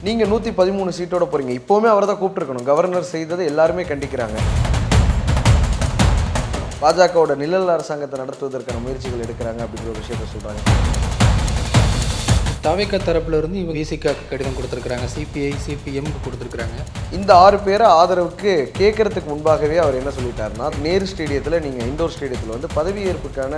நீங்கள் 113 சீட்டோட போகிறீங்க. இப்போவுமே அவரை தான் கூப்பிட்டுருக்கணும். கவர்னர் செய்ததை எல்லாருமே கண்டிக்கிறாங்க. பாஜகவோட நிழல் அரசாங்கத்தை நடத்துவதற்கான முயற்சிகள் எடுக்கிறாங்க அப்படிங்கிற ஒரு விஷயத்த சொல்கிறாங்க. தவிக தரப்புல இருந்து இவங்க விசிகாக்கு கடிதம் கொடுத்துருக்காங்க, சிபிஐ சிபிஎம்க்கு கொடுத்துருக்காங்க. இந்த 6 பேரை ஆதரவுக்கு கேட்கறதுக்கு முன்பாகவே அவர் என்ன சொல்லிட்டாருன்னா, நேரு ஸ்டேடியத்தில் நீங்கள் இண்டோர் ஸ்டேடியத்தில் வந்து பதவியேற்புக்கான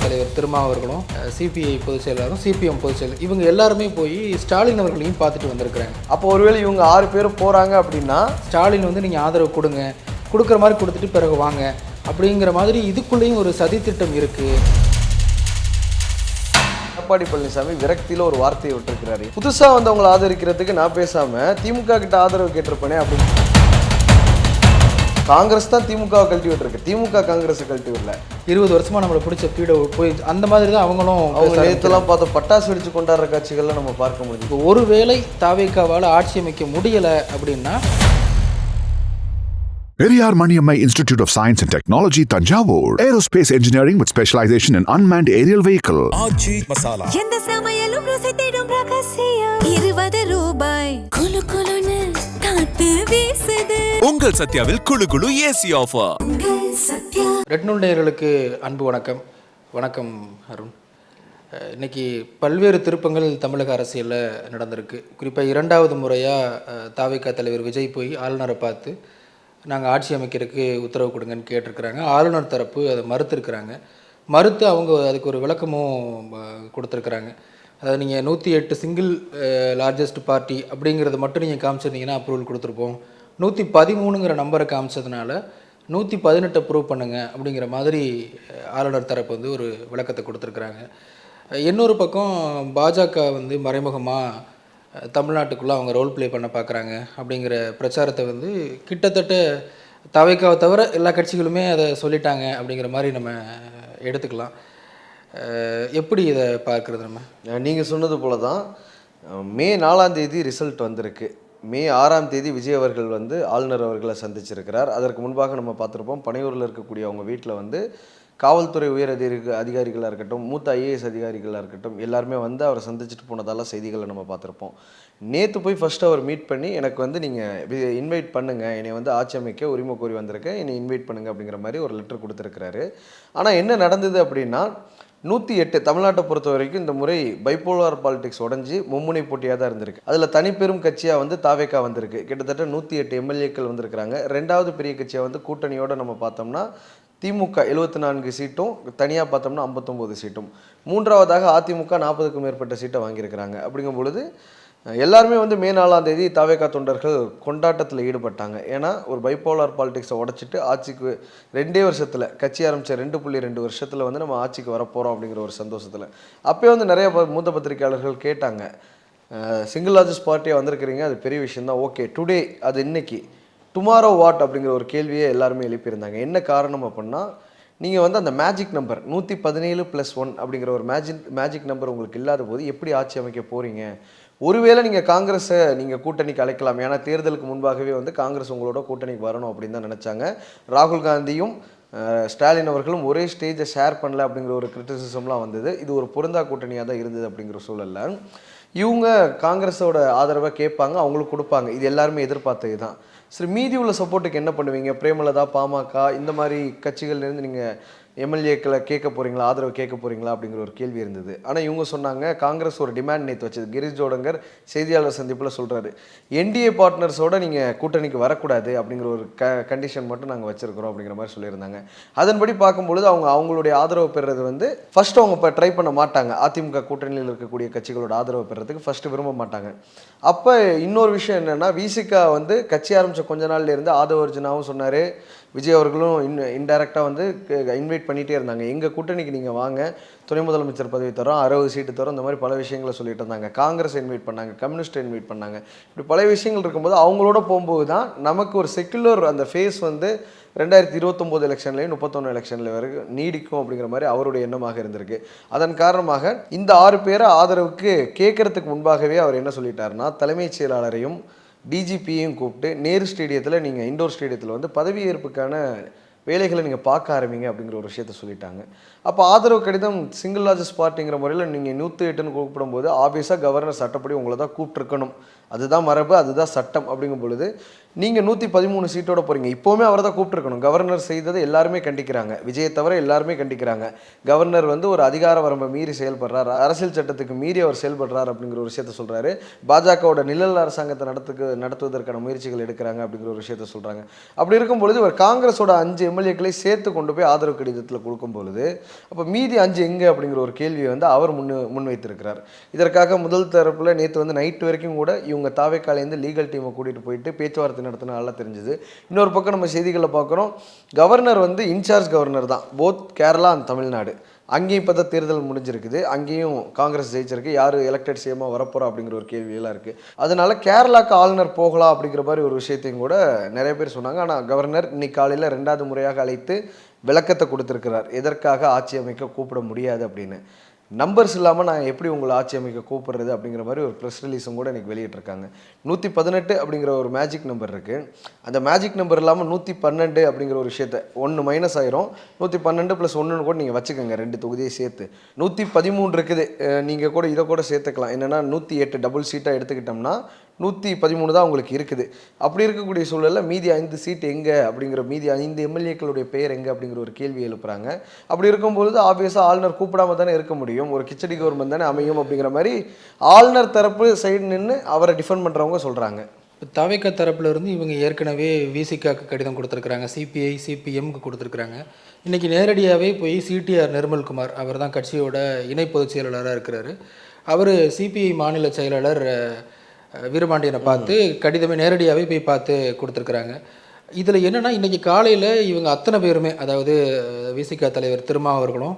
தலைவர் திருமாவர்களும் சிபிஐ பொதுச் செயலாளரும் சிபிஎம் பொதுச் செயலர் இவங்க எல்லாருமே போய் ஸ்டாலின் அவர்களையும் பார்த்துட்டு வந்திருக்கிறாங்க. அப்போ ஒருவேளை இவங்க 6 பேரும் போகிறாங்க அப்படின்னா ஸ்டாலின் வந்து நீங்கள் ஆதரவு கொடுங்க, கொடுக்குற மாதிரி கொடுத்துட்டு பிறகு வாங்க அப்படிங்கிற மாதிரி இதுக்குள்ளேயும் ஒரு சதித்திட்டம் இருக்குது. எடப்பாடி பழனிசாமி விரக்தியில் ஒரு வார்த்தையை விட்டுருக்கிறாரு. புதுசாக வந்தவங்களை ஆதரிக்கிறதுக்கு நான் பேசாமல் திமுக கிட்ட ஆதரவு கேட்டிருப்பேனே அப்படின்னு. காங்கிரஸ் தான் திமுகவை கழட்டி விட்டுருக்கு, திமுக காங்கிரஸை கழட்டி விடல. 20 வருஷமாக நம்மளை பிடிச்ச பீடை போய் அந்த மாதிரி தான் அவங்களும் அவங்க நேரத்தெல்லாம் பார்த்து பட்டாசு வெடிச்சு கொண்டாடுற காட்சிகள்லாம் நம்ம பார்க்க முடியுது. இப்போ ஒருவேளை தாவேக்காவால் ஆட்சி அமைக்க முடியலை அப்படின்னா Periyar Maniammai Institute of Science and Technology, Tanjavur. Aerospace engineering with specialization in unmanned aerial vehicle. ஆச்சி மசாலா. எந்த சமையலும் ருசி தேடும் ரகசியம். 20 ரூபாய். குளு குளுன்னு காத்து வீசுது. உங்கள் சத்யாவில் குளு குளு ஏசி ஆஃபர். சத்யா. ரெட் நூல் நேயர்களுக்கு அன்பு வணக்கம். வணக்கம் அருண். இன்னைக்கு பல்வேறு திருப்பங்கள் தமிழக அரசியலில் நடந்திருக்கு. குறிப்பாக 2வது முறையாக தாவேகா தலைவர் விஜய் போய் ஆளுநரை பார்த்து நாங்கள் ஆட்சி அமைக்கிறதுக்கு உத்தரவு கொடுங்கன்னு கேட்டிருக்கிறாங்க. ஆளுநர் தரப்பு அதை மறுத்து அவங்க அதுக்கு ஒரு விளக்கமும் கொடுத்துருக்குறாங்க. அதாவது நீங்கள் 108 சிங்கிள் லார்ஜஸ்ட் பார்ட்டி அப்படிங்கிறத மட்டும் நீங்கள் காமிச்சிருந்தீங்கன்னா அப்ரூவல் கொடுத்துருப்போம், 113ங்கிற நம்பரை காமிச்சதுனால 118 ப்ரூவ் பண்ணுங்க அப்படிங்கிற மாதிரி ஆளுநர் தரப்பு வந்து ஒரு விளக்கத்தை கொடுத்துருக்குறாங்க. இன்னொரு பக்கம் பாஜக வந்து மறைமுகமாக தமிழ்நாட்டுக்குள்ளே அவங்க ரோல் ப்ளே பண்ண பார்க்குறாங்க அப்படிங்கிற பிரச்சாரத்தை வந்து கிட்டத்தட்ட தவைக்காவை தவிர எல்லா கட்சிகளுமே அதை சொல்லிட்டாங்க அப்படிங்கிற மாதிரி நம்ம எடுத்துக்கலாம். எப்படி இதை பார்க்குறது நம்ம? நீங்கள் சொன்னது போல தான் மே 4ஆம் தேதி ரிசல்ட் வந்திருக்கு. மே 6ஆம் தேதி விஜய் அவர்கள் வந்து ஆளுநர் அவர்களை சந்திச்சிருக்கிறார். அதற்கு முன்பாக நம்ம பார்த்துருப்போம், பனையூரில் இருக்கக்கூடிய அவங்க வீட்டில் வந்து காவல்துறை உயர் அதிகாரிகளாக இருக்கட்டும், மூத்த ஐஏஎஸ் அதிகாரிகளாக இருக்கட்டும், எல்லாருமே வந்து அவரை சந்திச்சுட்டு போனதால செய்திகளை நம்ம பார்த்துருப்போம். நேற்று போய் ஃபஸ்ட்டு அவர் மீட் பண்ணி எனக்கு வந்து நீங்கள் இன்வைட் பண்ணுங்கள், என்னை வந்து ஆட்சி அமைக்க உரிமை கோரி வந்திருக்கேன், என்னை இன்வைட் பண்ணுங்கள் அப்படிங்கிற மாதிரி ஒரு லெட்டர் கொடுத்துருக்கிறாரு. ஆனால் என்ன நடந்தது அப்படின்னா 108 தமிழ்நாட்டை பொறுத்த வரைக்கும் இந்த முறை பைப்போலார் பாலிடிக்ஸ் உடஞ்சி மும்முனை போட்டியாக தான் இருந்திருக்கு. அதில் தனிப்பெரும் கட்சியாக வந்து தாவேகா வந்திருக்கு. கிட்டத்தட்ட 108 எம்எல்ஏக்கள் வந்திருக்கிறாங்க. 2வது பெரிய கட்சியாக வந்து கூட்டணியோடு நம்ம பார்த்தோம்னா திமுக 74 சீட்டும், தனியாக பார்த்தோம்னா 59 சீட்டும், 3வதாக அதிமுக 40க்கும் மேற்பட்ட சீட்டை வாங்கியிருக்கிறாங்க. அப்படிங்கும் பொழுது எல்லாருமே வந்து மே 4ஆம் தேதி தாவேகா தொண்டர்கள் கொண்டாட்டத்தில் ஈடுபட்டாங்க. ஏன்னா ஒரு பைப்போலார் பாலிடிக்ஸை உடச்சிட்டு ஆட்சிக்கு 2 வருஷத்தில் கட்சி ஆரம்பித்த 2.2 வருஷத்தில் வந்து நம்ம ஆட்சிக்கு வரப்போகிறோம் அப்படிங்கிற ஒரு சந்தோஷத்தில். அப்போயே வந்து நிறைய மூத்த பத்திரிகையாளர்கள் கேட்டாங்க, சிங்கிள் லார்ஜஸ்ட் பார்ட்டியாக வந்திருக்கிறீங்க, அது பெரிய விஷயந்தான், ஓகே டுடே அது இன்னைக்கு, டுமாரோ வாட் அப்படிங்கிற ஒரு கேள்வியை எல்லாருமே எழுப்பியிருந்தாங்க. என்ன காரணம் அப்படின்னா, நீங்கள் வந்து அந்த மேஜிக் நம்பர் 117+1 அப்படிங்கிற ஒரு மேஜிக் நம்பர் உங்களுக்கு இல்லாத போது எப்படி ஆட்சி அமைக்க போகிறீங்க? ஒருவேளை நீங்கள் காங்கிரஸை நீங்கள் கூட்டணிக்கு அழைக்கலாம், ஏன்னா தேர்தலுக்கு முன்பாகவே வந்து காங்கிரஸ் உங்களோட கூட்டணிக்கு வரணும் அப்படின்னு தான் நினச்சாங்க. ராகுல் காந்தியும் ஸ்டாலின் அவர்களும் ஒரே ஸ்டேஜை ஷேர் பண்ணல அப்படிங்கிற ஒரு கிரிட்டிசிசம்லாம் வந்தது. இது ஒரு பொருந்தா கூட்டணியாக தான் இருந்தது. அப்படிங்கிற சூழலில் இவங்க காங்கிரஸோட ஆதரவை கேட்பாங்க, அவங்களுக்கு கொடுப்பாங்க. இது எல்லாருமே எதிர்பார்த்தது தான். சரி, மீதி உள்ள சப்போர்ட்டுக்கு என்ன பண்ணுவீங்க? பிரேமலதா, பாமக இந்த மாதிரி கட்சிகள்லேருந்து நீங்கள் எம்எல்ஏக்களை கேட்க போகிறீங்களா, ஆதரவு கேட்க போகிறீங்களா அப்படிங்கிற ஒரு கேள்வி இருந்தது. ஆனால் இவங்க சொன்னாங்க, காங்கிரஸ் ஒரு டிமாண்ட் நேற்று வச்சது. கிரீஷ் ஜோடங்கர் செய்தியாளர் சந்திப்பில் சொல்கிறாரு, என்டிஏ பார்ட்னர்ஸோட நீங்கள் கூட்டணிக்கு வரக்கூடாது அப்படிங்கிற ஒரு கண்டிஷன் மட்டும் நாங்கள் வச்சுருக்கிறோம் அப்படிங்கிற மாதிரி சொல்லியிருந்தாங்க. அதன்படி பார்க்கும்பொழுது அவங்களுடைய ஆதரவு பெறுறது வந்து ஃபஸ்ட்டு அவங்க இப்போ ட்ரை பண்ண மாட்டாங்க. அதிமுக கூட்டணியில் இருக்கக்கூடிய கட்சிகளோட ஆதரவு பெறதுக்கு ஃபஸ்ட்டு விரும்ப மாட்டாங்க. அப்போ இன்னொரு விஷயம் என்னென்னா, விசிகா வந்து கட்சி ஆரம்பித்த கொஞ்ச நாள்ல இருந்து ஆதவ அர்ஜுனாவும் சொன்னார், விஜய் அவர்களும் இன்டைரக்டாக வந்து இன்வைட் பண்ணிகிட்டே இருந்தாங்க, எங்கள் கூட்டணிக்கு நீங்கள் வாங்க, துணை முதலமைச்சர் பதவி தரோம், 60 சீட்டு தரோம், இந்த மாதிரி பல விஷயங்களை சொல்லிட்டு இருந்தாங்க. காங்கிரஸ் இன்வைட் பண்ணாங்க, கம்யூனிஸ்ட் இன்வைட் பண்ணாங்க. இப்படி பல விஷயங்கள் இருக்கும்போது அவங்களோட போகும்போது தான் நமக்கு ஒரு செக்குலர் அந்த ஃபேஸ் வந்து 2029 எலெக்ஷன்லேயும் 31 எலெக்ஷனில் வரைக்கும் நீடிக்கும் அப்படிங்கிற மாதிரி அவருடைய எண்ணமாக இருந்திருக்கு. அதன் காரணமாக இந்த 6 பேரை ஆதரவுக்கு கேட்கறதுக்கு முன்பாகவே அவர் என்ன சொல்லிட்டாருன்னா, தலைமைச் செயலாளரையும் டிஜிபியையும் கூப்பிட்டு நேரு ஸ்டேடியத்தில் நீங்கள் இண்டோர் ஸ்டேடியத்தில் வந்து பதவியேற்புக்கான வேலைகளை நீங்கள் பார்க்க ஆரம்பிங்க அப்படிங்கிற ஒரு விஷயத்த சொல்லிட்டாங்க. அப்போ ஆதரவு கடிதம் சிங்கிள் லார்ஜஸ்ட் பார்ட்டிங்கிற முறையில் நீங்கள் 108ன்னு கூப்பிடும்போது ஆப்வியஸாக கவர்னர் சட்டப்படி உங்களை தான் கூப்பிட்டுருக்கணும். அதுதான் மரபு, அதுதான் சட்டம். அப்படிங்கும் பொழுது நீங்கள் 113 சீட்டோட போகிறீங்க. இப்போவுமே அவரை தான் கூப்பிட்டுருக்கணும். கவர்னர் செய்ததை எல்லாருமே கண்டிக்கிறாங்க, விஜயை தவிர எல்லாருமே கண்டிக்கிறாங்க. கவர்னர் வந்து ஒரு அதிகார வரம்பை மீறி செயல்படுறார், அரசியல் சட்டத்துக்கு மீறி அவர் செயல்படுறார் அப்படிங்கிற ஒரு விஷயத்த சொல்கிறாரு. பாஜகவோட நிழல் அரசாங்கத்தை நடத்துவதற்கான முயற்சிகள் எடுக்கிறாங்க அப்படிங்கிற ஒரு விஷயத்த சொல்கிறாங்க. அப்படி இருக்கும் பொழுது ஒரு காங்கிரஸோட 5 எம்எல்ஏக்களை சேர்த்து கொண்டு போய் ஆதரவு கடிதத்தில் கொடுக்கும் பொழுது அப்போ மீதி 5 எங்கே அப்படிங்கிற ஒரு கேள்வியை வந்து அவர் முன்வைத்திருக்கிறார். இதற்காக முதல் தரப்பில் நேற்று வந்து நைட்டு வரைக்கும் கூட இவங்க தாவேக்காலேருந்து லீகல் டீமை கூட்டிகிட்டு போயிட்டு பேச்சுவார்த்தை நடத்தின நல்லா தெரிஞ்சுது. இன்னொரு பக்கம் நம்ம செய்திகளை பார்க்குறோம், கவர்னர் வந்து இன்சார்ஜ் கவர்னர் தான் போத் கேரளா அண்ட் தமிழ்நாடு. அங்கேயும் இப்போ தான் தேர்தல் முடிஞ்சிருக்குது, அங்கேயும் காங்கிரஸ் ஜெயிச்சிருக்கு. யார் எலெக்டட் சிஎம்மாக வரப்போகிறோம் அப்படிங்கிற ஒரு கேள்வியெல்லாம் இருக்குது. அதனால கேரளாவுக்கு ஆளுநர் போகலாம் அப்படிங்கிற மாதிரி ஒரு விஷயத்தையும் கூட நிறைய பேர் சொன்னாங்க. ஆனால் கவர்னர் இன்னைக்கு காலையில் 2வது முறையாக அழைத்து விளக்கத்தை கொடுத்துருக்கிறார், எதற்காக ஆட்சி அமைக்க கூப்பிட முடியாது அப்படின்னு. நம்பர்ஸ் இல்லாமல் நான் எப்படி உங்களை ஆட்சி அமைக்க கூப்பிடுறது அப்படிங்கிற மாதிரி ஒரு ப்ரெஸ் ரிலீஸும் கூட இன்றைக்கி வெளியிட்டிருக்காங்க. 118 அப்படிங்கிற ஒரு மேஜிக் நம்பர் இருக்குது. அந்த மேஜிக் நம்பர் இல்லாமல் 112 அப்படிங்கிற ஒரு விஷயத்தை 1 மைனஸ் ஆயிரும். 112 + 1ன்னு கூட நீங்கள் வச்சுக்கோங்க, 2 தொகுதியை சேர்த்து 113 இருக்குது. நீங்கள் கூட இதை கூட சேர்த்துக்கலாம். என்னென்னா 108 டபுள் சீட்டாக எடுத்துக்கிட்டோம்னா 113 தான் உங்களுக்கு இருக்குது. அப்படி இருக்கக்கூடிய சூழலில் மீதி 5 சீட் எங்கே அப்படிங்கிற, மீதி 5 எம்எல்ஏக்களுடைய பெயர் எங்கே அப்படிங்கிற ஒரு கேள்வி எழுப்புறாங்க. அப்படி இருக்கும்பொழுது ஆப்வியஸாக ஆளுநர் கூப்பிடாம தானே இருக்க முடியும், ஒரு கிச்சடி கவர்மெண்ட் தானே அமையும் அப்படிங்கிற மாதிரி ஆளுநர் தரப்பு சைடு நின்று அவரை டிஃபெண்ட் பண்ணுறவங்க சொல்கிறாங்க. தவேக தரப்புல இருந்து இவங்க ஏற்கனவே விசிகாக்கு கடிதம் கொடுத்துருக்குறாங்க, சிபிஐ சிபிஎம்க்கு கொடுத்துருக்குறாங்க. இன்றைக்கி நேரடியாகவே போய் சிடிஆர் நிர்மல்குமார், அவர் தான் கட்சியோட இணை பொதுச் செயலாளராக இருக்கிறாரு, அவர் சிபிஐ மாநில செயலாளர் வீரபாண்டியனை பார்த்து கடிதமே நேரடியாகவே போய் பார்த்து கொடுத்துருக்குறாங்க. இதில் என்னென்னா இன்றைக்கி காலையில் இவங்க அத்தனை பேருமே, அதாவது விசிகா தலைவர் திருமாவர்களும்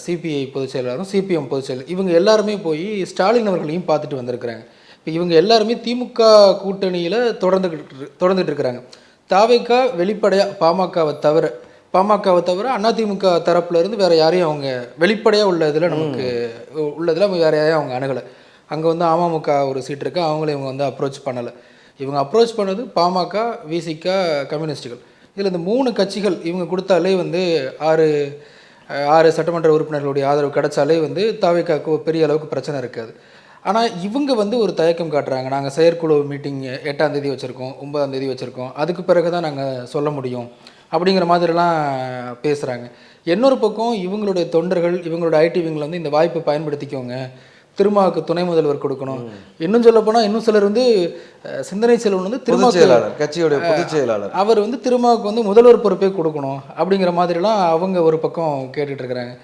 சிபிஐ பொதுச் செயலாளரும் சிபிஎம் பொதுச் செயலர், இவங்க எல்லாருமே போய் ஸ்டாலின் அவர்களையும் பார்த்துட்டு வந்திருக்கிறாங்க. இப்போ இவங்க எல்லாருமே திமுக கூட்டணியில் தொடர்ந்துட்டு இருக்கிறாங்க. தாவேகா வெளிப்படையாக பாமகவை தவிர அதிமுக தரப்புலேருந்து வேறு யாரையும் அவங்க வெளிப்படையாக உள்ளதில் அவங்க வேறு யாரையும் அவங்க அணுகலை. அங்கே வந்து அமமுக ஒரு சீட் இருக்குது, அவங்கள இவங்க வந்து அப்ரோச் பண்ணலை. இவங்க அப்ரோச் பண்ணது பாமக, விசிகா, கம்யூனிஸ்டுகள். இதில் இந்த 3 கட்சிகள் இவங்க கொடுத்தாலே வந்து 6 சட்டமன்ற உறுப்பினர்களுடைய ஆதரவு கிடைச்சாலே வந்து தாவேகாவுக்கு பெரிய அளவுக்கு பிரச்சனை இருக்காது. ஆனால் இவங்க வந்து ஒரு தயக்கம் காட்டுறாங்க. நாங்கள் செயற்குழு மீட்டிங் 8ஆம் தேதி வச்சுருக்கோம், 9ஆம் தேதி வச்சுருக்கோம், அதுக்கு பிறகு தான் நாங்கள் சொல்ல முடியும் அப்படிங்கிற மாதிரிலாம் பேசுகிறாங்க. இன்னொரு பக்கம் இவங்களுடைய தொண்டர்கள், இவங்களோட ஐடிவிங்களை வந்து இந்த வாய்ப்பை பயன்படுத்திக்கோங்க, திருமாவுக்கு துணை முதல்வர் கொடுக்கணும். இன்னும் சொல்ல போனால் இன்னும் சிலர் வந்து சிந்தனை செல்வன் வந்து கட்சியோட பொதுச் செயலாளர், அவர் வந்து திருமாவுக்கு வந்து முதல்வர் பொறுப்பே கொடுக்கணும் அப்படிங்கிற மாதிரிலாம் அவங்க ஒரு பக்கம் கேட்டுட்டு இருக்கிறாங்க.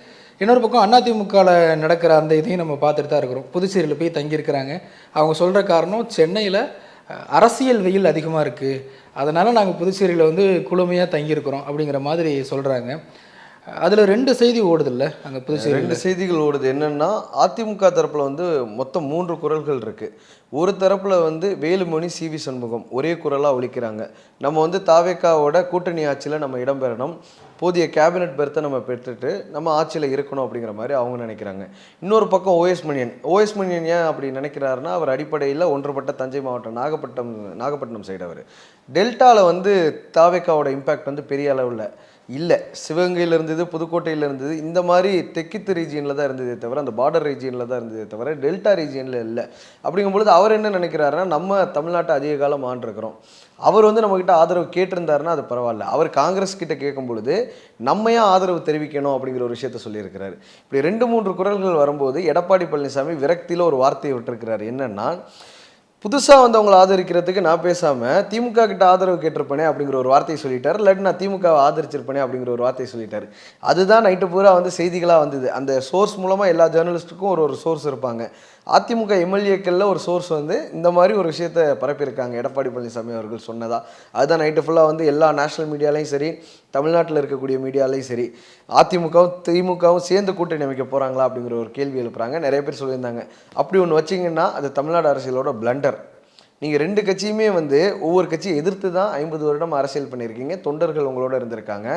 இன்னொரு பக்கம் அதிமுகவில் நடக்கிற அந்த இதையும் நம்ம பார்த்துட்டு தான் இருக்கிறோம். புதுச்சேரியில் போய் தங்கியிருக்கிறாங்க. அவங்க சொல்கிற காரணம், சென்னையில் அரசியல் வெயில் அதிகமாக இருக்குது, அதனால் நாங்கள் புதுச்சேரியில் வந்து குளுமையாக தங்கியிருக்கிறோம் அப்படிங்கிற மாதிரி சொல்கிறாங்க. அதில் 2 செய்தி ஓடுதில்ல அங்கே புதுச்சேரி, 2 செய்திகள் ஓடுது. என்னென்னா அதிமுக தரப்பில் வந்து மொத்தம் 3 குரல்கள் இருக்குது. ஒரு தரப்பில் வந்து வேலுமணி, சிவி சண்முகம் ஒரே குரலாக ஒலிக்கிறாங்க. நம்ம வந்து தாவேக்காவோட கூட்டணி ஆட்சியில் நம்ம இடம்பெறணும், போதிய கேபினட் பெர்த்தை நம்ம பெற்றுட்டு நம்ம ஆட்சியில் இருக்கணும் அப்படிங்கிற மாதிரி அவங்க நினைக்கிறாங்க. இன்னொரு பக்கம் ஓஎஸ் மணியன் ஏன் அப்படி நினைக்கிறாருன்னா, அவர் அடிப்படையில் ஒன்றுபட்ட தஞ்சை மாவட்டம் நாகப்பட்டினம் சைடு, அவர் டெல்டாவில் வந்து தாவேக்காவோட இம்பேக்ட் வந்து பெரிய அளவில் இல்லை. சிவகங்கையில் இருந்தது, புதுக்கோட்டையில் இருந்தது, இந்த மாதிரி தெற்கித்து ரீஜியனில் தான் இருந்ததே தவிர, அந்த பார்டர் ரீஜியனில் தான் இருந்ததே தவிர டெல்டா ரீஜியனில் இல்லை. அப்படிங்கும்பொழுது அவர் என்ன நினைக்கிறாருன்னா, நம்ம தமிழ்நாட்டை அதிக காலம் ஆண்டிருக்கிறோம், அவர் வந்து நம்மக்கிட்ட ஆதரவு கேட்டிருந்தாருன்னா அது பரவாயில்ல, அவர் காங்கிரஸ் கிட்ட கேட்கும் பொழுது நம்ம ஏன் ஆதரவு தெரிவிக்கணும் அப்படிங்கிற ஒரு விஷயத்த சொல்லியிருக்கிறாரு. இப்படி 2-3 குரல்கள் வரும்போது எடப்பாடி பழனிசாமி விரக்தியில் ஒரு வார்த்தையை விட்டுருக்கிறார். என்னன்னா, புதுசாக வந்து அவங்களை ஆதரிக்கிறதுக்கு நான் பேசாமல் திமுக கிட்ட ஆதரவு கேட்டிருப்பேனே அப்படிங்கிற ஒரு வார்த்தையை சொல்லிட்டார். இல்லாட்டி நான் திமுகவை ஆதரிச்சிருப்பேனே அப்படிங்கிற ஒரு வார்த்தையை சொல்லிட்டார். அதுதான் நைட்டு பூரா வந்து செய்திகளாக வந்தது. அந்த சோர்ஸ் மூலமாக எல்லா ஜேர்னலிஸ்ட்டுக்கும் ஒரு சோர்ஸ் இருப்பாங்க. அதிமுக எம்எல்ஏக்களில் ஒரு சோர்ஸ் வந்து இந்த மாதிரி ஒரு விஷயத்தை பரப்பியிருக்காங்க, எடப்பாடி பழனிசாமி அவர்கள் சொன்னதா. அதுதான் நைட்டு ஃபுல்லாக வந்து எல்லா நேஷனல் மீடியாலையும் சரி, தமிழ்நாட்டில் இருக்கக்கூடிய மீடியாலையும் சரி, அதிமுகவும் திமுகவும் சேர்ந்து கூட்டணி அமைக்க போகிறாங்களா அப்படிங்கிற ஒரு கேள்வி எழுப்புறாங்க. நிறைய பேர் சொல்லியிருந்தாங்க, அப்படி ஒன்று வச்சிங்கன்னா அது தமிழ்நாடு அரசியலோட பிளண்டர். நீங்கள் 2 கட்சியுமே வந்து ஒவ்வொரு கட்சியை எதிர்த்து தான் 50 வருடம் அரசியல் பண்ணியிருக்கீங்க, தொண்டர்கள் உங்களோட இருந்திருக்காங்க.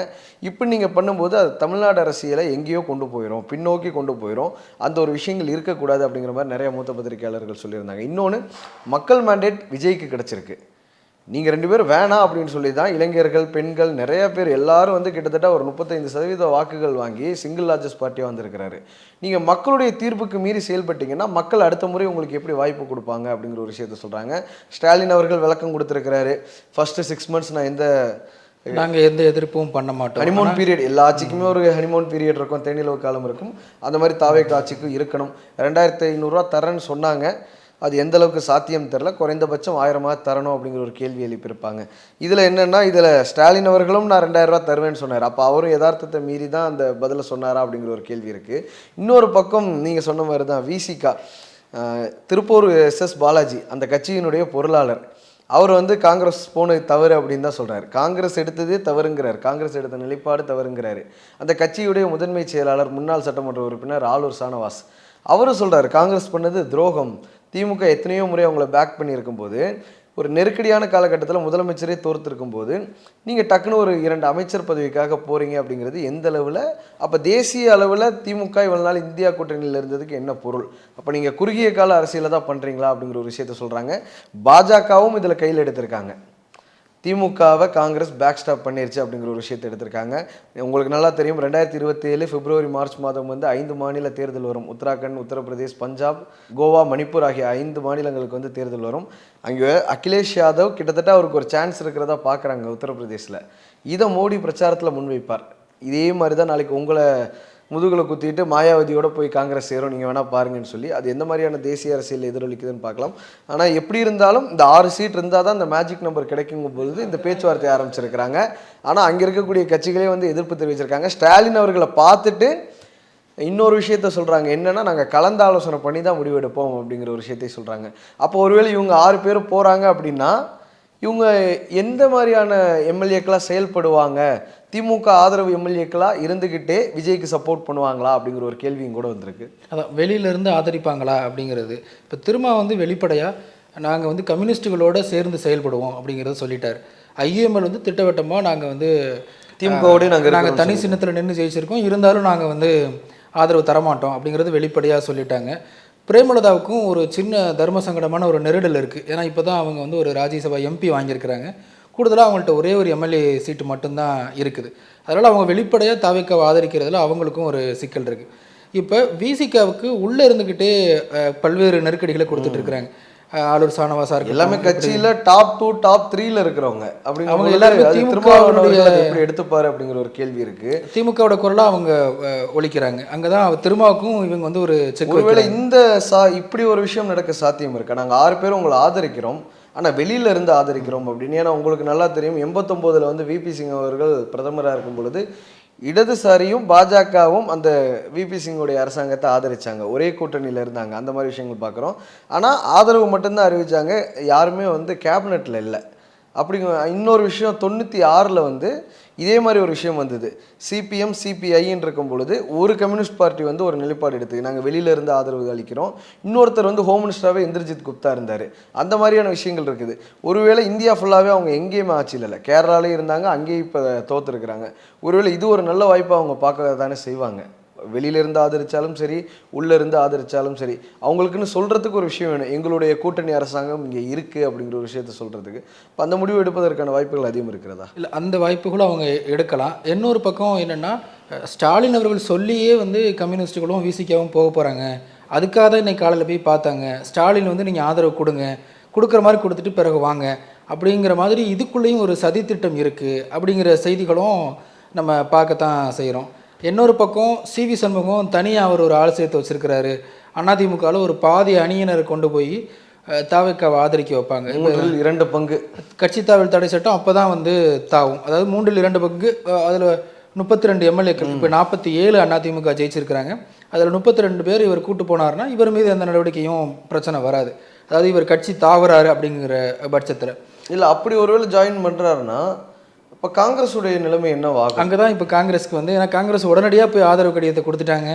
இப்போ நீங்கள் பண்ணும்போது அது தமிழ்நாடு அரசியலை எங்கேயோ கொண்டு போயிடும், பின்னோக்கி கொண்டு போயிடும். அந்த ஒரு விஷயங்கள் இருக்கக்கூடாது அப்படிங்கிற மாதிரி நிறைய மூத்த பத்திரிகையாளர்கள் சொல்லியிருந்தாங்க. இன்னொன்று, மக்கள் மேண்டேட் விஜய்க்கு கிடச்சிருக்கு. நீங்கள் 2 பேரும் வேணாம் அப்படின்னு சொல்லி தான் இளைஞர்கள், பெண்கள் நிறைய பேர் எல்லாரும் வந்து கிட்டத்தட்ட ஒரு 35% வாக்குகள் வாங்கி சிங்கிள் லார்ஜஸ்ட் பார்ட்டியாக வந்திருக்கிறாரு. நீங்கள் மக்களுடைய தீர்ப்புக்கு மீறி செயல்பட்டீங்கன்னா மக்கள் அடுத்த முறை உங்களுக்கு எப்படி வாய்ப்பு கொடுப்பாங்க அப்படிங்கிற ஒரு விஷயத்த சொல்கிறாங்க. ஸ்டாலின் அவர்கள் விளக்கம் கொடுத்துருக்கிறாரு. ஃபஸ்ட்டு 6 months நான் நாங்கள் எந்த எதிர்ப்பும் பண்ண மாட்டோம். ஹனிமூன் பீரியட் எல்லா ஆட்சிக்குமே ஒரு ஹனிமூன் பீரியட் இருக்கும், தேனிலவு காலம் இருக்கும். அந்த மாதிரி தாவேக்கா ஆட்சிக்கும் இருக்கணும். 2500 தரேன்னு சொன்னாங்க. அது எந்த அளவுக்கு சாத்தியம் தெரில. குறைந்தபட்சம் 1000 தரணும் அப்படிங்கிற ஒரு கேள்வி எழுப்பியிருப்பாங்க. இதில் என்னென்னா, இதில் ஸ்டாலின் அவர்களும் நான் 2000 தருவேன்னு சொன்னார். அப்போ அவரும் யதார்த்தத்தை மீறி தான் அந்த பதிலை சொன்னாரா அப்படிங்கிற ஒரு கேள்வி இருக்குது. இன்னொரு பக்கம் நீங்கள் சொன்ன மாதிரி தான் விசிகா திருப்பூர் எஸ்எஸ் பாலாஜி அந்த கட்சியினுடைய பொருளாளர், அவர் வந்து காங்கிரஸ் போனது தவறு அப்படின்னு தான் சொல்கிறார். காங்கிரஸ் எடுத்ததே தவறுங்கிறார். காங்கிரஸ் எடுத்த நிலைப்பாடு தவறுங்கிறாரு. அந்த கட்சியுடைய முதன்மை செயலாளர் முன்னாள் சட்டமன்ற உறுப்பினர் ஆலூர் ஷானவாஸ் அவரும் சொல்கிறார் காங்கிரஸ் பண்ணது துரோகம். திமுக எத்தனையோ முறை அவங்கள பேக் பண்ணியிருக்கும் போது, ஒரு நெருக்கடியான காலகட்டத்தில் முதலமைச்சரே தோர்த்திருக்கும் போது நீங்கள் டக்குன்னு ஒரு 2 அமைச்சர் பதவிக்காக போகிறீங்க அப்படிங்கிறது எந்த அளவில், அப்போ தேசிய அளவில் திமுக இவ்வளவு நாள் இந்தியா கூட்டணியில் இருந்ததுக்கு என்ன பொருள்? அப்போ நீங்கள் குறுகிய கால அரசியலை தான் பண்ணுறீங்களா அப்படிங்கிற ஒரு விஷயத்த சொல்கிறாங்க. பாஜகவும் இதில் கையில் எடுத்திருக்காங்க. திமுகவை காங்கிரஸ் பேக் ஸ்டாப் பண்ணிருச்சு அப்படிங்கிற ஒரு விஷயத்தை எடுத்திருக்காங்க. உங்களுக்கு நல்லா தெரியும் 2027 பிப்ரவரி மார்ச் மாதம் வந்து 5 மாநில தேர்தல் வரும். உத்தராகண்ட், உத்தரப்பிரதேஷ், பஞ்சாப், கோவா, மணிப்பூர் ஆகிய 5 மாநிலங்களுக்கு வந்து தேர்தல் வரும். அங்கே அகிலேஷ் யாதவ் கிட்டத்தட்ட அவருக்கு ஒரு சான்ஸ் இருக்கிறதா பார்க்குறாங்க உத்தரப்பிரதேசில். இதை மோடி பிரச்சாரத்தில் முன்வைப்பார். இதே மாதிரி தான் நாளைக்கு உங்களை முதுகில் குத்திட்டு மாயாவதியோடு போய் காங்கிரஸ் சேரும், நீங்கள் வேணால் பாருங்கன்னு சொல்லி அது எந்த மாதிரியான தேசிய அரசியல் எதிரொலிக்குதுன்னு பார்க்கலாம். ஆனால் எப்படி இருந்தாலும் இந்த 6 சீட் இருந்தால் தான் இந்த மேஜிக் நம்பர் கிடைக்குங்கும் பொழுது இந்த பேச்சுவார்த்தை ஆரம்பிச்சிருக்கிறாங்க. ஆனால் அங்கே இருக்கக்கூடிய கட்சிகளே வந்து எதிர்ப்பு தெரிவிச்சிருக்காங்க. ஸ்டாலின் அவர்களை பார்த்துட்டு இன்னொரு விஷயத்த சொல்கிறாங்க, என்னென்னா நாங்கள் கலந்து ஆலோசனை பண்ணி தான் முடிவெடுப்போம் அப்படிங்கிற ஒரு விஷயத்தை சொல்கிறாங்க. அப்போ ஒருவேளை இவங்க 6 பேர் போகிறாங்க அப்படின்னா இவங்க எந்த மாதிரியான எம்எல்ஏக்களாக செயல்படுவாங்க? திமுக ஆதரவு எம்எல்ஏக்களாக இருந்துக்கிட்டே விஜய்க்கு சப்போர்ட் பண்ணுவாங்களா அப்படிங்கிற ஒரு கேள்வியும் கூட வந்திருக்கு. அதான் வெளியிலேருந்து ஆதரிப்பாங்களா அப்படிங்கிறது. இப்போ திரும்ப வந்து வெளிப்படையாக நாங்கள் வந்து கம்யூனிஸ்ட்டுகளோடு சேர்ந்து செயல்படுவோம் அப்படிங்கிறத சொல்லிட்டார். ஐஎம்எல் வந்து திட்டவட்டமாக நாங்கள் வந்து திமுகவோடு நாங்கள் தனி சின்னத்தில் நின்று ஜெயிச்சிருக்கோம், இருந்தாலும் நாங்கள் வந்து ஆதரவு தரமாட்டோம் அப்படிங்கிறது வெளிப்படையாக சொல்லிட்டாங்க. பிரேமலதாவுக்கும் ஒரு சின்ன தர்ம சங்கடமான ஒரு நெருடல் இருக்குது. ஏன்னா இப்போ தான் அவங்க வந்து ஒரு ராஜ்யசபா எம்பி வாங்கியிருக்கிறாங்க. கூடுதலாக அவங்கள்ட்ட ஒரே ஒரு எம்எல்ஏ சீட்டு மட்டும்தான் இருக்குது. அதனால் அவங்க வெளிப்படையாக தாவேக்காவை ஆதரிக்கிறதுல அவங்களுக்கும் ஒரு சிக்கல் இருக்குது. இப்போ விசிகாவுக்கு உள்ளே இருந்துக்கிட்டே பல்வேறு நெருக்கடிகளை கொடுத்துட்ருக்குறாங்க. ஆலூர் ஷானவாஸா இருக்கு, எல்லாமே கட்சியில் டாப் 2 டாப் 3ல இருக்கிறவங்க அப்படி அவங்க எல்லாருமே திமுகவுடைய எப்படி எடுத்துப்பாரு அப்படிங்கிற ஒரு கேள்வி இருக்கு. திமுகவோட குரலாக அவங்க ஒழிக்கிறாங்க. அங்கே தான் திருமாவுக்கும் இவங்க வந்து ஒரு செக். ஒருவேளை இந்த இப்படி ஒரு விஷயம் நடக்க சாத்தியம் இருக்கா? நாங்கள் 6 பேரும் உங்களை ஆதரிக்கிறோம், ஆனால் வெளியில இருந்து ஆதரிக்கிறோம் அப்படின்னு. ஏன்னா உங்களுக்கு நல்லா தெரியும் 89 வந்து விபி சிங் அவர்கள் பிரதமராக இருக்கும் பொழுது இடதுசாரியும் பாஜகவும் அந்த விபி சிங்குடைய அரசாங்கத்தை ஆதரிச்சாங்க, ஒரே கூட்டணியில் இருந்தாங்க. அந்த மாதிரி விஷயங்கள் பார்க்குறோம். ஆனால் ஆதரவு மட்டும்தான் அறிவித்தாங்க, யாருமே வந்து கேபினெட்டில் இல்லை. அப்படிங்க இன்னொரு விஷயம் 96 வந்து இதே மாதிரி ஒரு விஷயம் வந்தது. சிபிஎம் சிபிஐன்னு இருக்கும் பொழுது ஒரு கம்யூனிஸ்ட் பார்ட்டி வந்து ஒரு நிலைப்பாடு எடுத்து நாங்கள் வெளியிலேருந்து ஆதரவு அளிக்கிறோம். இன்னொருத்தர் வந்து ஹோம் மினிஸ்டராகவே இந்திரஜித் குப்தா இருந்தார். அந்த மாதிரியான விஷயங்கள் இருக்குது. ஒருவேளை இந்தியா ஃபுல்லாகவே அவங்க எங்கேயுமே ஆட்சியில் இல்லை, கேரளாலே இருந்தாங்க, அங்கேயும் இப்போ தோற்றுருக்குறாங்க. ஒருவேளை இது ஒரு நல்ல வாய்ப்பாக அவங்க பார்க்க தானே செய்வாங்க. வெளியிலேருந்து ஆதரித்தாலும் சரி, உள்ளேருந்து ஆதரித்தாலும் சரி, அவங்களுக்குன்னு சொல்கிறதுக்கு ஒரு விஷயம் வேணும். எங்களுடைய கூட்டணி அரசாங்கம் இங்கே இருக்குது அப்படிங்கிற ஒரு விஷயத்த சொல்கிறதுக்கு. இப்போ அந்த முடிவு எடுப்பதற்கான வாய்ப்புகள் அதிகம் இருக்கிறதா? இல்லை, அந்த வாய்ப்புகளும் அவங்க எடுக்கலாம். இன்னொரு பக்கம் என்னென்னா, ஸ்டாலின் அவர்கள் சொல்லியே வந்து கம்யூனிஸ்ட்டுகளும் விசிகாவும் போக போகிறாங்க. அதுக்காக தான் இன்னைக்கு காலையில் போய் பார்த்தாங்க. ஸ்டாலின் வந்து நீங்கள் ஆதரவு கொடுங்க, கொடுக்குற மாதிரி கொடுத்துட்டு பிறகு வாங்க அப்படிங்கிற மாதிரி இதுக்குள்ளேயும் ஒரு சதித்திட்டம் இருக்குது அப்படிங்கிற செய்திகளும் நம்ம பார்க்கத்தான் செய்கிறோம். இன்னொரு பக்கம் சிவி சண்முகம் தனியாக அவர் ஒரு ஆள் சேர்த்து வச்சுருக்கிறாரு. அதிமுகவில் ஒரு பாதி அணியினரை கொண்டு போய் தாவேக்காவை ஆதரிக்க வைப்பாங்க. 2 பங்கு கட்சி தாவல் தடை சட்டம் அப்போ தான் வந்து தாவும். அதாவது 3/2 பங்கு. அதில் 32 எம்எல்ஏக்கள், இப்போ 47 அதிமுக ஜெயிச்சிருக்கிறாங்க. அதில் 32 பேர் இவர் கூட்டு போனார்னா இவர் மீது எந்த நடவடிக்கையும் பிரச்சனை வராது. அதாவது இவர் கட்சி தாவறாரு அப்படிங்கிற பட்சத்தில். இல்லை, அப்படி ஒருவேளை ஜாயின் பண்ணுறாருன்னா இப்போ காங்கிரஸுடைய நிலைமை என்னவாகும்? அங்கே தான் இப்போ காங்கிரஸுக்கு வந்து, ஏன்னா காங்கிரஸ் உடனடியாக போய் ஆதரவு கடிதத்தை கொடுத்துட்டாங்க.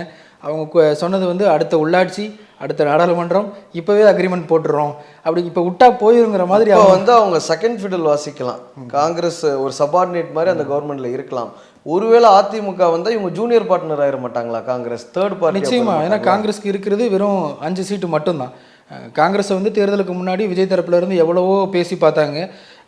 அவங்க சொன்னது வந்து அடுத்த உள்ளாட்சி, அடுத்த நாடாளுமன்றம், இப்போவே அக்ரிமெண்ட் போட்டுடுறோம் அப்படி. இப்போ விட்டா போயிருங்கிற மாதிரி வந்து அவங்க செகண்ட் ஃபிடல் வாசிக்கலாம். காங்கிரஸ் ஒரு சபார்டினேட் மாதிரி அந்த கவர்மெண்ட்டில் இருக்கலாம். ஒருவேளை அதிமுக வந்து இவங்க ஜூனியர் பார்ட்னர் ஆயிட மாட்டாங்களா காங்கிரஸ்? தேர்ட் பார்ட்டி நிச்சயமா. ஏன்னா காங்கிரஸ்க்கு இருக்கிறது வெறும் 5 சீட்டு மட்டும்தான். காங்கிரஸை வந்து தேர்தலுக்கு முன்னாடி விஜய் தரப்புல இருந்து எவ்வளவோ பேசி பார்த்தாங்க.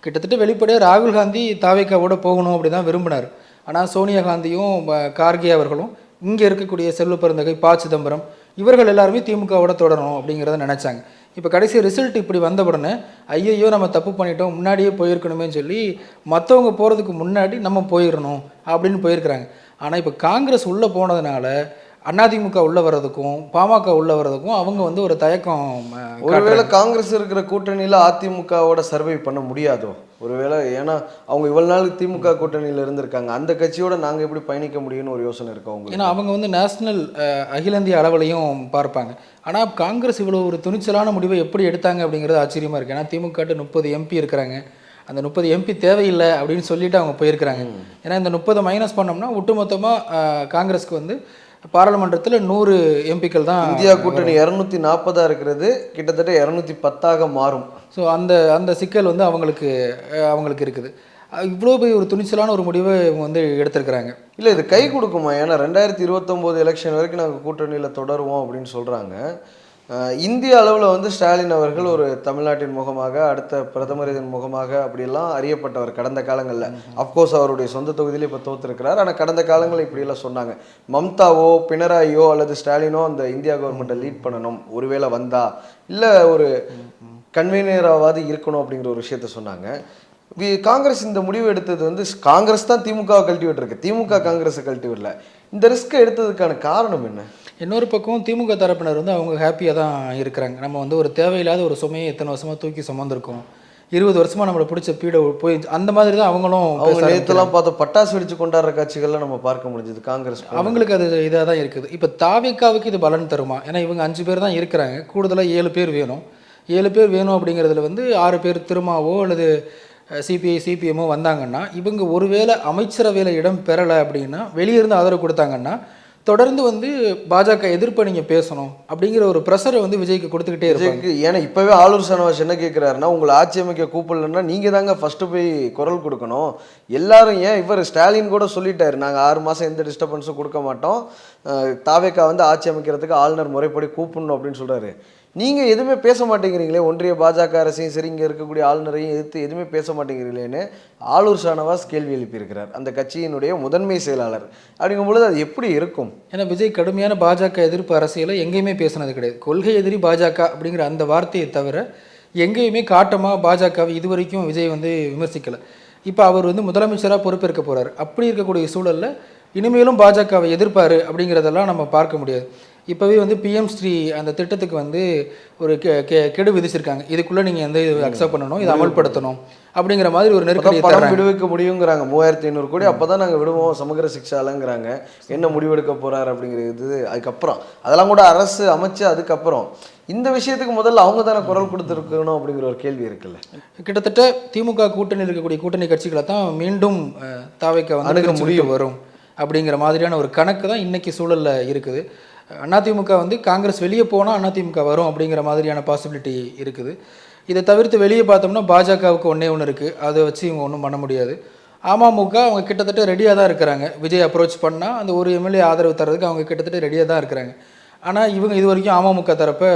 கிட்டத்தட்ட வெளிப்படையாக ராகுல் காந்தி தாவேக்காவோட போகணும் அப்படி தான் விரும்பினார். ஆனால் சோனியா காந்தியும் கார்கே அவர்களும் இங்கே இருக்கக்கூடிய செல்வ பெருந்தகை ப சிதம்பரம் இவர்கள் எல்லாருமே திமுகவோட தொடரணும் அப்படிங்கிறத நினச்சாங்க. இப்போ கடைசி ரிசல்ட் இப்படி வந்த உடனே ஐயையோ நம்ம தப்பு பண்ணிட்டோம், முன்னாடியே போயிருக்கணுமேன்னு சொல்லி மற்றவங்க போகிறதுக்கு முன்னாடி நம்ம போயிடணும் அப்படின்னு போயிருக்கிறாங்க. ஆனால் இப்போ காங்கிரஸ் உள்ளே போனதுனால அதிமுக உள்ள வர்றதுக்கும் பாமக உள்ள வர்றதுக்கும் அவங்க வந்து ஒரு தயக்கம். ஒருவேளை காங்கிரஸ் இருக்கிற கூட்டணியில் அதிமுகவோட சர்வை பண்ண முடியாதோ ஒருவேளை, ஏன்னா அவங்க இவ்வளவு நாள் திமுக கூட்டணியில் இருந்திருக்காங்க, அந்த கட்சியோட நாங்கள் எப்படி பயணிக்க முடியும்னு ஒரு யோசனை இருக்கு அவங்க. ஏன்னா அவங்க வந்து நேஷனல் அகில இந்திய அளவுலையும் பார்ப்பாங்க. ஆனால் காங்கிரஸ் இவ்வளோ ஒரு துணிச்சலான முடிவை எப்படி எடுத்தாங்க அப்படிங்கிறது ஆச்சரியமாக இருக்குது. ஏன்னா திமுக 30 எம்பி இருக்கிறாங்க, அந்த 30 எம்பி தேவையில்லை அப்படின்னு சொல்லிட்டு அவங்க போயிருக்கிறாங்க. ஏன்னா இந்த 30 மைனஸ் பண்ணோம்னா ஒட்டுமொத்தமாக காங்கிரஸ்க்கு வந்து பாராளுமன்றத்தில் 100 எம்பிக்கள் தான். இந்தியா கூட்டணி 240 இருக்கிறது, கிட்டத்தட்ட 210 மாறும். ஸோ அந்த சிக்கல் வந்து அவங்களுக்கு இருக்குது. இவ்வளோ போய் ஒரு துணிச்சலான ஒரு முடிவை இவங்க வந்து எடுத்திருக்கிறாங்க. இல்லை இது கை கொடுக்குமா? ஏன்னா 2029 எலெக்ஷன் வரைக்கும் நாங்கள் கூட்டணியில் தொடருவோம் அப்படின்னு சொல்கிறாங்க. இந்திய அளவில் வந்து ஸ்டாலின் அவர்கள் ஒரு தமிழ்நாட்டின் முகமாக, அடுத்த பிரதமரின் முகமாக அப்படியெல்லாம் அறியப்பட்டவர் கடந்த காலங்களில். அஃப்கோர்ஸ் அவருடைய சொந்த தொகுதியிலே இப்போ தோற்றுருக்கிறார். ஆனால் கடந்த காலங்களில் இப்படியெல்லாம் சொன்னாங்க. மம்தாவோ பினராயியோ அல்லது ஸ்டாலினோ அந்த இந்தியா கவர்மெண்ட்டை லீட் பண்ணணும், ஒருவேளை வந்தா இல்லை ஒரு கன்வீனியராவது இருக்கணும் அப்படிங்கிற ஒரு விஷயத்த சொன்னாங்க. காங்கிரஸ் இந்த முடிவு எடுத்தது வந்து காங்கிரஸ் தான் திமுகவை கல்டிவேட் இருக்கு, திமுக காங்கிரஸை கல்டிவேட்ல. இந்த ரிஸ்க்கை எடுத்ததுக்கான காரணம் என்ன? இன்னொரு பக்கம் திமுக தரப்பினர் வந்து அவங்க ஹாப்பியாக தான் இருக்கிறாங்க. நம்ம வந்து ஒரு தேவையில்லாத ஒரு சுமையை எத்தனை வருஷமாக தூக்கி சுமந்திருக்கோம், 20 வருஷமாக நம்மளை பிடிச்ச பீடை போய் அந்த மாதிரி தான் அவங்களும். அவங்க நேற்றுலாம் பார்த்தோம், பட்டாசு வெடிச்சு கொண்டாடுற காட்சிகள்லாம் நம்ம பார்க்க முடிஞ்சது காங்கிரஸ். அவங்களுக்கு அது இதாக தான் இருக்குது. இப்போ தாவேக்காவுக்கு இது பலன் தருமா? ஏன்னா இவங்க 5 பேர் தான் இருக்கிறாங்க, கூடுதலாக 7 பேர் வேணும். 7 பேர் வேணும் அப்படிங்கிறதுல வந்து 6 பேர் திருமாவோ அல்லது சிபிஐ சிபிஎம்மோ வந்தாங்கன்னா, இவங்க ஒருவேளை அமைச்சரவையில் இடம் பெறலை அப்படின்னா, வெளியிருந்து ஆதரவு கொடுத்தாங்கன்னா தொடர்ந்து வந்து பாஜக எதிர்ப்பை நீங்கள் பேசணும் அப்படிங்கிற ஒரு ப்ரெஷரை வந்து விஜய்க்கு கொடுத்துக்கிட்டே இருக்கு. ஏன்னா இப்போவே ஆளூர் சனவாஸ் என்ன கேட்குறாருன்னா, உங்களை ஆட்சி அமைக்க கூப்பிடலன்னா நீங்கள் தாங்க ஃபஸ்ட்டு போய் குரல் கொடுக்கணும். எல்லாரும் ஏன் இவர் ஸ்டாலின் கூட சொல்லிட்டாரு, நாங்கள் 6 மாதம் எந்த டிஸ்டர்பன்ஸும் கொடுக்க மாட்டோம், தாவேக்கா வந்து ஆட்சி அமைக்கிறதுக்கு ஆளுநர் முறைப்படி கூப்பிடணும் அப்படின்னு சொல்கிறாரு. நீங்கள் எதுவுமே பேச மாட்டேங்கிறீங்களே, ஒன்றிய பாஜக அரசையும் சரி இங்கே இருக்கக்கூடிய ஆளுநரையும் எதிர்த்து எதுவுமே பேச மாட்டேங்கிறீங்களேன்னு ஆளூர் ஷானவாஸ் கேள்வி எழுப்பியிருக்கிறார், அந்த கட்சியினுடைய முதன்மை செயலாளர். அப்படிங்கும்பொழுது அது எப்படி இருக்கும்? ஏன்னா விஜய் கடுமையான பாஜக எதிர்ப்பு அரசியலை எங்கேயுமே பேசினது கிடையாது. கொள்கை எதிரி பாஜக அப்படிங்கிற அந்த வார்த்தையை தவிர எங்கேயுமே காட்டமாக பாஜகவை இதுவரைக்கும் விஜய் வந்து விமர்சிக்கலை. இப்போ அவர் வந்து முதலமைச்சராக பொறுப்பேற்க போகிறார். அப்படி இருக்கக்கூடிய சூழலில் இனிமேலும் பாஜகவை எதிர்ப்பார் அப்படிங்கிறதெல்லாம் நம்ம பார்க்க முடியாது. இப்போவே வந்து பிஎம் ஸ்ரீ அந்த திட்டத்துக்கு வந்து ஒரு கெடு விதிச்சிருக்காங்க. இதுக்குள்ளே நீங்கள் எந்த இது அக்செப்ட் பண்ணணும், இதை அமல்படுத்தணும் அப்படிங்கிற மாதிரி ஒரு நெருக்கடி விடுவிக்க முடியுங்கிறாங்க. 3500 கோடி அப்போ தான் நாங்கள் விடுவோம் சமூக சிக்ஷாலங்கிறாங்க. என்ன முடிவெடுக்க போகிறார் அப்படிங்கிறது அதுக்கப்புறம், அதெல்லாம் கூட அரசு அமைச்சு அதுக்கப்புறம் இந்த விஷயத்துக்கு முதல்ல அவங்க தானே குரல் கொடுத்துருக்கணும் அப்படிங்கிற ஒரு கேள்வி இருக்குல்ல. கிட்டத்தட்ட திமுக கூட்டணி இருக்கக்கூடிய கூட்டணி கட்சிகளை தான் மீண்டும் தாவேக்கா வந்து அணுக முடியும் வரும் அப்படிங்கிற மாதிரியான ஒரு கணக்கு தான் இன்றைக்கி சூழலில் இருக்குது. அதிமுக வந்து காங்கிரஸ் வெளியே போனால் அதிமுக வரும் அப்படிங்கிற மாதிரியான பாசிபிலிட்டி இருக்குது. இதை தவிர்த்து வெளியே பார்த்தோம்னா பாஜகவுக்கு ஒன்றே ஒன்று இருக்குது, அதை வச்சு இவங்க ஒன்றும் பண்ண முடியாது. அமமுக அவங்க கிட்டத்தட்ட ரெடியாக தான் இருக்கிறாங்க. விஜய் அப்ரோச் பண்ணால் அந்த ஒரு எம்எல்ஏ ஆதரவு தர்றதுக்கு அவங்க கிட்டத்தட்ட ரெடியாக தான் இருக்கிறாங்க. ஆனால் இவங்க இது வரைக்கும் அமமுக தரப்பை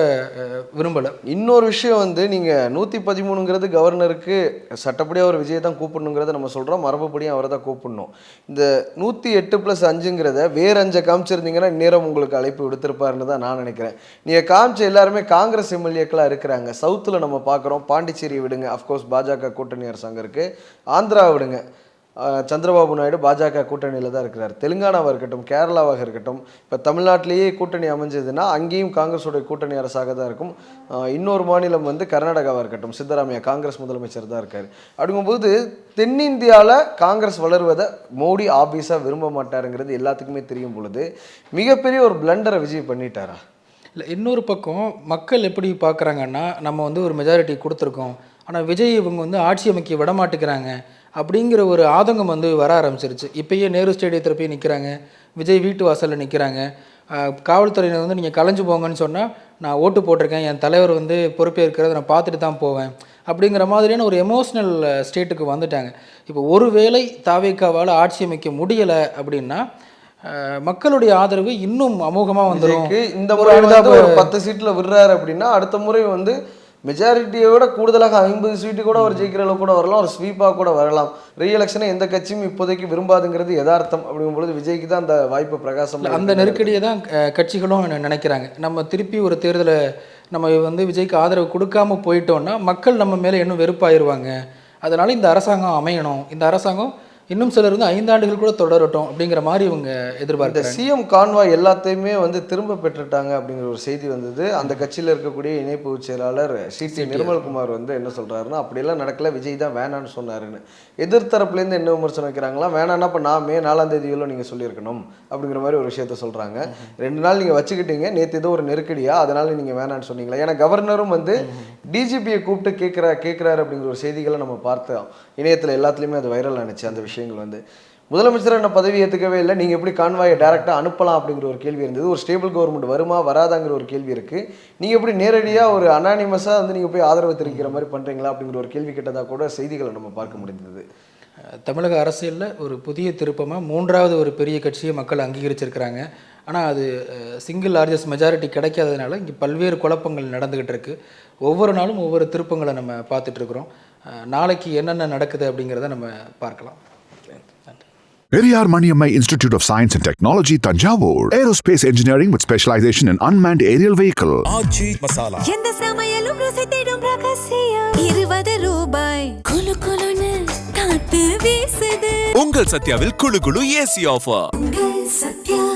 விரும்பலை. இன்னொரு விஷயம் வந்து நீங்கள் 113ங்கிறது கவர்னருக்கு சட்டப்படியாக ஒரு விஜய் தான் கூப்பிடணுங்கிறத நம்ம சொல்கிறோம், மரபுப்படியும் அவரை தான் கூப்பிடணும். இந்த 108+5ங்கிறத வேறு 5 காமிச்சிருந்தீங்கன்னா இந்நேரம் உங்களுக்கு அழைப்பு விடுத்திருப்பாருன்னு தான் நான் நினைக்கிறேன். நீங்கள் காமிச்ச எல்லாருமே காங்கிரஸ் எம்எல்ஏக்களாக இருக்கிறாங்க. சவுத்தில் நம்ம பார்க்குறோம், பாண்டிச்சேரியை விடுங்க, அஃப்கோர்ஸ் பாஜக கூட்டணி அரசாங்கம் இருக்குது. ஆந்திரா விடுங்க, சந்திரபாபு நாயுடு பாஜக கூட்டணியில் தான் இருக்கிறார். தெலுங்கானாவாக இருக்கட்டும், கேரளாவாக இருக்கட்டும், இப்போ தமிழ்நாட்டிலேயே கூட்டணி அமைஞ்சதுன்னா அங்கேயும் காங்கிரஸோடைய கூட்டணி அரசாக தான் இருக்கும். இன்னொரு மாநிலம் வந்து கர்நாடகாவாக இருக்கட்டும், சித்தராமையா காங்கிரஸ் முதலமைச்சர் தான் இருக்கார். அப்படிங்கும்போது தென்னிந்தியாவில் காங்கிரஸ் வளருவதை மோடி ஆபீஸாக விரும்ப மாட்டாருங்கிறது எல்லாத்துக்குமே தெரியும் பொழுது மிகப்பெரிய ஒரு பிளண்டரை விஜய் பண்ணிட்டாரா? இல்லை, இன்னொரு பக்கம் மக்கள் எப்படி பார்க்குறாங்கன்னா, நம்ம வந்து ஒரு மெஜாரிட்டி கொடுத்துருக்கோம், ஆனால் விஜய் இவங்க வந்து ஆட்சி அமைக்க விட மாட்டேங்கிறாங்க அப்படிங்கிற ஒரு ஆதங்கம் வந்து வர ஆரம்பிச்சிருச்சு. இப்போயே நேரு ஸ்டேடியத்தில் போய் நிற்கிறாங்க, விஜய் வீட்டு வாசலில் நிற்கிறாங்க. காவல்துறையினர் வந்து நீங்கள் கலைஞ்சு போங்கன்னு சொன்னால் நான் ஓட்டு போட்டிருக்கேன், என் தலைவர் வந்து பொறுப்பேற்கிறத நான் பார்த்துட்டு தான் போவேன் அப்படிங்கிற மாதிரியான ஒரு எமோஷ்னல் ஸ்டேட்டுக்கு வந்துட்டாங்க. இப்போ ஒருவேளை தாவேக்காவால் ஆட்சி அமைக்க முடியலை அப்படின்னா மக்களுடைய ஆதரவு இன்னும் அமோகமாக வந்துடும். இந்த முறை ஒரு 10 சீட்டில் விடுறாரு அப்படின்னா அடுத்த முறை வந்து மெஜாரிட்டியோட கூடுதலாக 50 சீட்டு கூட ஒரு ஜெயிக்கிற அளவு கூட வரலாம், ஒரு ஸ்வீப்பாக கூட வரலாம். ரீஎலெக்ஷனை எந்த கட்சியும் இப்போதைக்கு விரும்பாதுங்கிறது யதார்த்தம். அப்படிங்கும்பொழுது விஜய்க்கு தான் அந்த வாய்ப்பு பிரகாசம். அந்த நெருக்கடியை தான் கட்சிகளும் நினைக்கிறாங்க. நம்ம திருப்பி ஒரு தேர்தலை நம்ம வந்து விஜய்க்கு ஆதரவு கொடுக்காம போயிட்டோம்னா மக்கள் நம்ம மேலே இன்னும் வெறுப்பாயிருவாங்க. அதனால இந்த அரசாங்கம் அமையணும், இந்த அரசாங்கம் இன்னும் சிலர் வந்து 5 ஆண்டுகள் கூட தொடரட்டும் அப்படிங்கிற மாதிரி இவங்க எதிர்பார்க்க. இந்த சிஎம் கான்வாய் எல்லாத்தையுமே வந்து திரும்ப பெற்றுட்டாங்க அப்படிங்கிற ஒரு செய்தி வந்தது. அந்த கட்சியில் இருக்கக்கூடிய இணை பொதுச் செயலாளர் சி.டி. நிர்மல்குமார் வந்து என்ன சொல்றாருன்னா, அப்படியெல்லாம் நடக்கல, விஜய் தான் வேணான்னு சொன்னாருன்னு. எதிர்த்தரப்புலேருந்து என்ன விமர்சனம் வைக்கிறாங்களா, வேணான்னா இப்போ நான் மே 4ஆம் தேதியில நீங்கள் சொல்லியிருக்கணும் அப்படிங்கிற மாதிரி ஒரு விஷயத்த சொல்கிறாங்க. 2 நாள் நீங்கள் வச்சுக்கிட்டீங்க, நேற்று ஏதோ ஒரு நெருக்கடியா அதனால நீங்கள் வேணான்னு சொன்னீங்களா. ஏன்னா கவர்னரும் வந்து டிஜிபியை கூப்பிட்டு கேட்குறாரு அப்படிங்கிற ஒரு செய்திகளை நம்ம பார்த்தோம். இணையத்தில் எல்லாத்துலேயுமே அது வைரல் ஆனிச்சு. அந்த விஷயங்கள் வந்து முதலமைச்சர் என்ன பதவி ஏற்றுக்கவே இல்லை, நீங்கள் எப்படி கான்வாயை டைரெக்டாக அனுப்பலாம் அப்படிங்கிற ஒரு கேள்வி இருந்தது. ஒரு ஸ்டேபிள் கவர்மெண்ட் வருமா வராதாங்கிற ஒரு கேள்வி இருக்குது. நீங்கள் எப்படி நேரடியாக ஒரு அனானிமஸாக வந்து நீங்கள் போய் ஆதரவு தெரிவிக்கிற மாதிரி பண்ணுறீங்களா அப்படிங்கிற ஒரு கேள்வி கேட்டதாக கூட செய்திகளை நம்ம பார்க்க முடிந்தது. தமிழக அரசியலில் ஒரு புதிய திருப்பமாக 3வது ஒரு பெரிய கட்சியை மக்கள் அங்கீகரிச்சிருக்கிறாங்க. ஆனால் அது சிங்கிள் லார்ஜஸ்ட் மெஜாரிட்டி கிடைக்காததுனால இங்கே பல்வேறு குழப்பங்கள் நடந்துக்கிட்டு இருக்குது. ஒவ்வொரு நாளும் ஒவ்வொரு திருப்பங்களை நம்ம பார்த்துட்ருக்குறோம். நாளைக்கு என்னென்ன நடக்குது அப்படிங்கிறத நம்ம பார்க்கலாம். Periyar Maniammai Institute of Science and Technology, Tanjavur. Aerospace engineering with specialization in unmanned aerial vehicle. ஆச்சி மசாலா. எந்த சமையலும் ருசி தேடும் ரகசியம் 20 ரூபாய். குலு குலுன்னு காத்து வீசுது. உங்கள் சத்யாவில் குளு குளு ஏசி ஆஃபர். உங்கள் சத்யா.